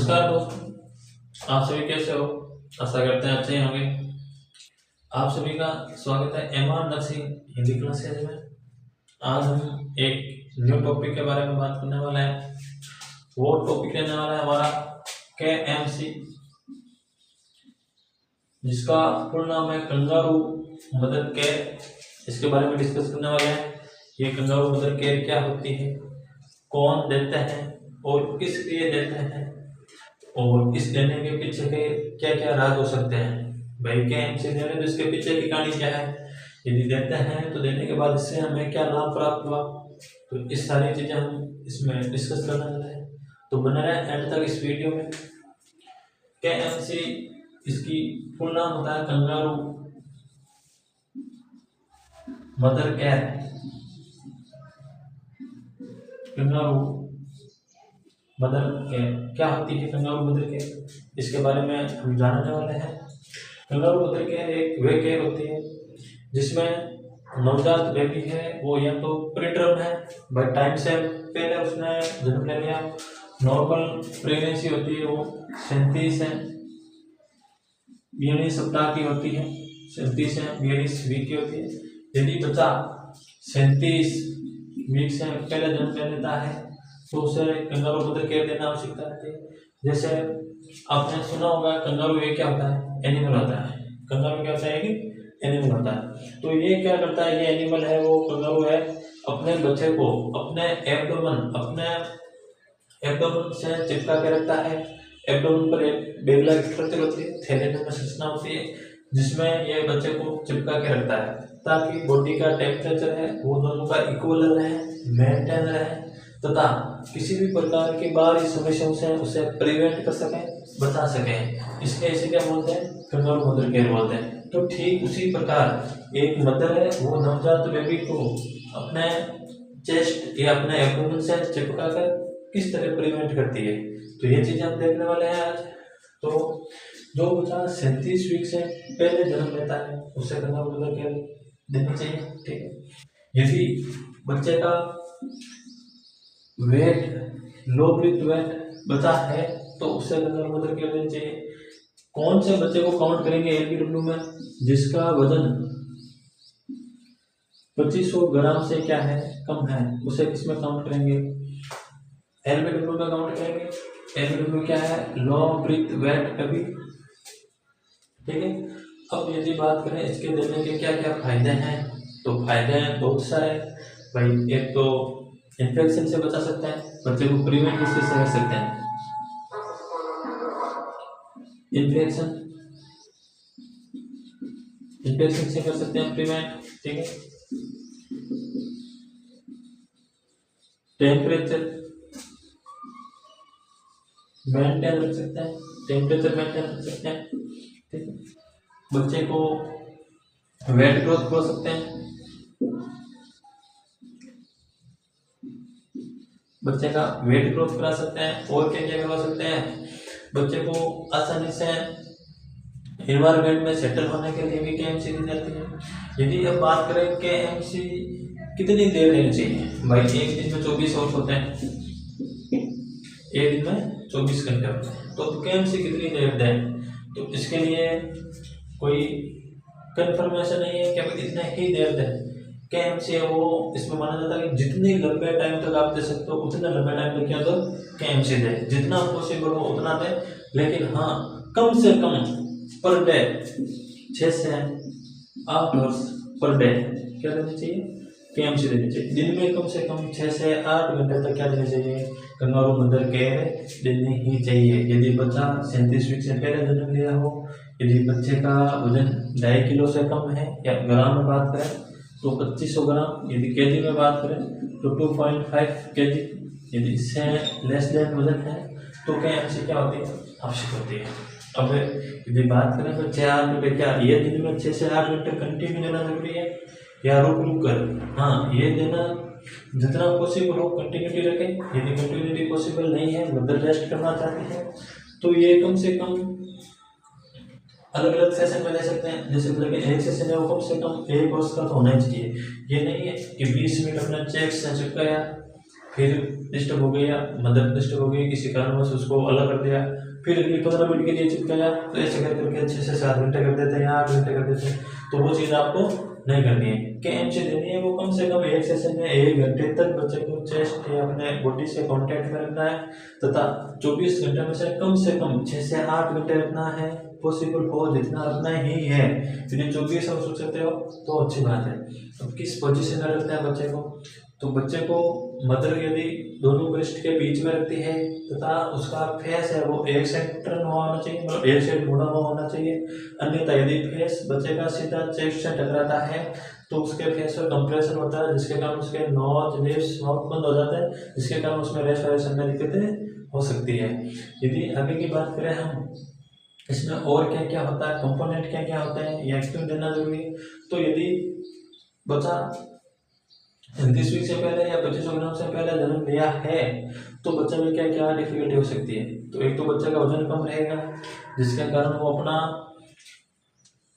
नमस्कार दोस्तों, आप सभी कैसे हो? आशा करते हैं अच्छे ही होंगे। आप सभी का स्वागत है एमआर नर्सिंग हिंदी क्लासेज में। आज हम एक न्यू टॉपिक के बारे में बात करने वाले हैं। वो टॉपिक रहने वाला है हमारा KMC, जिसका फुल नाम है कंगारू मदर केयर। इसके बारे में डिस्कस करने वाले हैं। ये कंगारू मदर केयर क्या होती है, कौन देते हैं और किस लिए देते हैं, और इस देने के पीछे के क्या क्या राज हो सकते हैं। भाई KMC दे रहे तो इसके पीछे की कहानी क्या है, यदि देते हैं तो देने के बाद इससे हमें क्या लाभ प्राप्त हुआ, तो इस सारी चीजें हम इसमें डिस्कस करने वाले हैं। तो बने रहे एंड तक इस वीडियो में। KMC इसकी फुल नाम होता है kangaroo mother care. Kangaroo mother care क्या होती है? कंगारू मदर केयर, इसके बारे में हम जानने वाले हैं। कंगारू मदर केयर एक वे केयर होती है जिसमें नवजात बेबी है वो या तो प्रीटर्म है, भाई टाइम से पहले उसने जन्म ले लिया। नॉर्मल प्रेगनेंसी होती है वो 37 से 42 सप्ताह की होती है, 37 से 42 वीक की होती है। यदि बच्चा 37 वीक से पहले जन्म ले लेता है तो उसे कंगारू मदर केयर देना आवश्यकता रहती है। जैसे आपने सुना होगा कंगारू ये क्या होता है, एनिमल होता है। कंगारू क्या होता है कि एनिमल होता है। तो ये क्या करता है, ये एनिमल है वो कंगारू है, अपने बच्चे को अपने एब्डोमेन से चिपका के रखता है। एब्डोमेन पर एक बेग लाइक स्ट्रक्चर होती है, थैले में संरचना होती है जिसमें ये बच्चे को चिपका के रखता है ताकि बॉडी का टेम्परेचर है वो दोनों का इक्वल रहे, मेंटेन रहे, तथा किसी भी प्रकार की बाहरी समस्याओं से उसे प्रिवेंट कर सकें, बचा सकें। इसलिए इसे क्या बोलते हैं, कंगारू मदर केयर बोलते हैं। तो ठीक उसी प्रकार एक मदर है वो नवजात बेबी को अपने चेस्ट या अपने एब्डोमेन से चिपका कर किस तरह प्रिवेंट करती है, तो ये चीजें हम देखने वाले हैं आज। तो जो बच्चा 37 वीक से पहले जन्म लेता है उसे कंगारू मदर केयर देनी चाहिए, ठीक है। यदि बच्चे का वेट लो ब्रीथ वेट बचा है तो उससे कंगारू मदर केयर देनी चाहिए। कौन से बच्चे को काउंट करेंगे LBW में, जिसका वजन 2500 ग्राम से क्या है कम है, उसे किसमें काउंट करेंगे, LBW में काउंट करेंगे। LBW क्या है, लो ब्रीथ वेट कभी, ठीक है। अब यदि बात करें इसके देने के क्या क्या फायदे हैं, तो फायदे हैं बहुत सारे भाई। एक तो इन्फेक्शन से बचा सकते हैं, बच्चे को प्रिवेंट किस से कर सकते हैं, इन्फेक्शन से कर सकते हैं प्रिवेंट, ठीक है। टेम्परेचर मेंटेन रख सकते हैं, टेम्परेचर मेंटेन रख सकते हैं, ठीक है। बच्चे को वेट ग्रोथ हो सकते हैं, बच्चे का वेट ग्रोथ करा सकते हैं, और क्या क्या करवा सकते हैं, बच्चे को आसानी से एनवायरनमेंट में सेटल होने के लिए भी KMC दी जाती है। यदि अब बात करें KMC कितनी देर लेनी चाहिए, भाई एक दिन में 24 आवर्स होते हैं, एक दिन में 24 घंटे होते हैं, तो KMC कितनी देर दें, तो इसके लिए कोई कंफर्मेशन नहीं है कि अब इतना ही देर दें। KMC है वो इसमें माना जाता है कि जितनी लंबे टाइम तक आप दे सकते हो उतने लंबे टाइम तक क्या दो KMC दे, जितना पॉसिबल हो उतना दे। लेकिन हाँ, कम से कम पर डे 6 से 8 आवर्स पर डे क्या देनी चाहिए, KMC देनी चाहिए। दिन में कम से कम 6 से 8 घंटे तक क्या देनी चाहिए, कंगारू मदर केयर देनी ही चाहिए। यदि बच्चा 37 वीक से पहले जन्म लिया हो, यदि बच्चे का वजन 2.5 किलो से कम है, या ग्राम में बात करें तो 2500 ग्राम, यदि केजी में बात करें तो 2.5 केजी, यदि इससे लेस देन वजन है तो KMC क्या होती है, आवश्यक होती है। अब यदि बात करें तो 6-8 घंटे, क्या ये दिन में 6 से 8 घंटे कंटिन्यू देना जरूरी है या रुक रुक कर, हाँ ये देना जितना पॉसिबल हो कंटिन्यूटी रखें। यदि कंटिन्यूटी पॉसिबल नहीं है, मदर रेस्ट करना चाहती है, तो ये कम से कम अलग अलग सेशन में ले सकते हैं। जैसे लेकिन एक सेशन है वो कम से कम 1 वर्ष का तो होना ही चाहिए। ये नहीं है कि 20 मिनट अपने चेक से चिपकाया, फिर डिस्टर्ब हो गई या मदर डिस्टर्ब हो गई, किसी कारणवश उसको अलग कर दिया, फिर अगली 15 मिनट के लिए चिपकाया, तो ऐसे कर करके 6 से 7 घंटे कर देते हैं या 8 घंटे कर देते हैं। तो वो चीज़ आपको नहीं करनी है। KMC देनी है वो कम से कम एक सेशन में 1 घंटे तक बच्चे को चेस्ट या अपने बॉडी से कांटेक्ट में रखना है, तथा 24 घंटे में से कम 6 से 8 घंटे रखना है। पॉसिबल हो जितना रखना ही है, यदि 24 हम सोच सकते हो तो अच्छी बात है। अब किस पोजीशन में रखते हैं बच्चे को, तो बच्चे को मदर यदि दोनों ब्रेस्ट के बीच में रखती है तथा उसका फेस है वो एक साइड टर्न हुआ होना चाहिए, मतलब एक साइड मुड़ा हुआ होना चाहिए। अन्यथा यदि फेस बच्चे का सीधा चेस्ट से टकराता है तो उसके फेस पर कंप्रेशन होता है, जिसके कारण उसके नोज लिप्स माउथ बंद हो जाता है, जिसके कारण उसमें रेस्पिरेशन में दिक्कतें हो सकती है। यदि आगे की बात करें हम इसमें और क्या क्या होता है, कंपोनेंट क्या क्या होते हैं, या एक्सप्लेन देना जरूरी है। तो यदि बच्चा 29 वीक से पहले या 2500 ग्राम से पहले जन्म लिया है तो बच्चे में क्या क्या डिफिकल्टी हो सकती है। तो एक तो बच्चे का वजन कम रहेगा, जिसके कारण वो अपना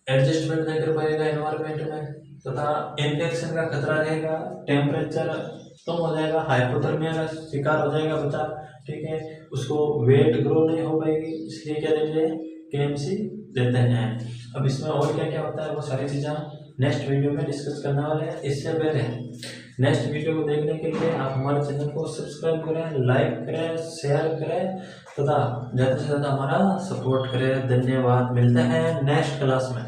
एडजस्टमेंट नहीं कर पाएगा एनवायरनमेंट में, तथा इन्फेक्शन का खतरा रहेगा, टेम्परेचर कम हो जाएगा, हाइपोथर्मिया का शिकार हो जाएगा बच्चा, ठीक है। उसको वेट ग्रो नहीं हो पाएगी, इसलिए क्या देते हैं, KMC देते हैं। अब इसमें और क्या क्या होता है वो सारी चीज़ें नेक्स्ट वीडियो में डिस्कस करने वाले हैं। इससे पहले नेक्स्ट वीडियो को देखने के लिए आप हमारे चैनल को सब्सक्राइब करें, लाइक करें, शेयर करें तथा ज़्यादा से ज़्यादा हमारा सपोर्ट करें। धन्यवाद, मिलते हैं नेक्स्ट क्लास में।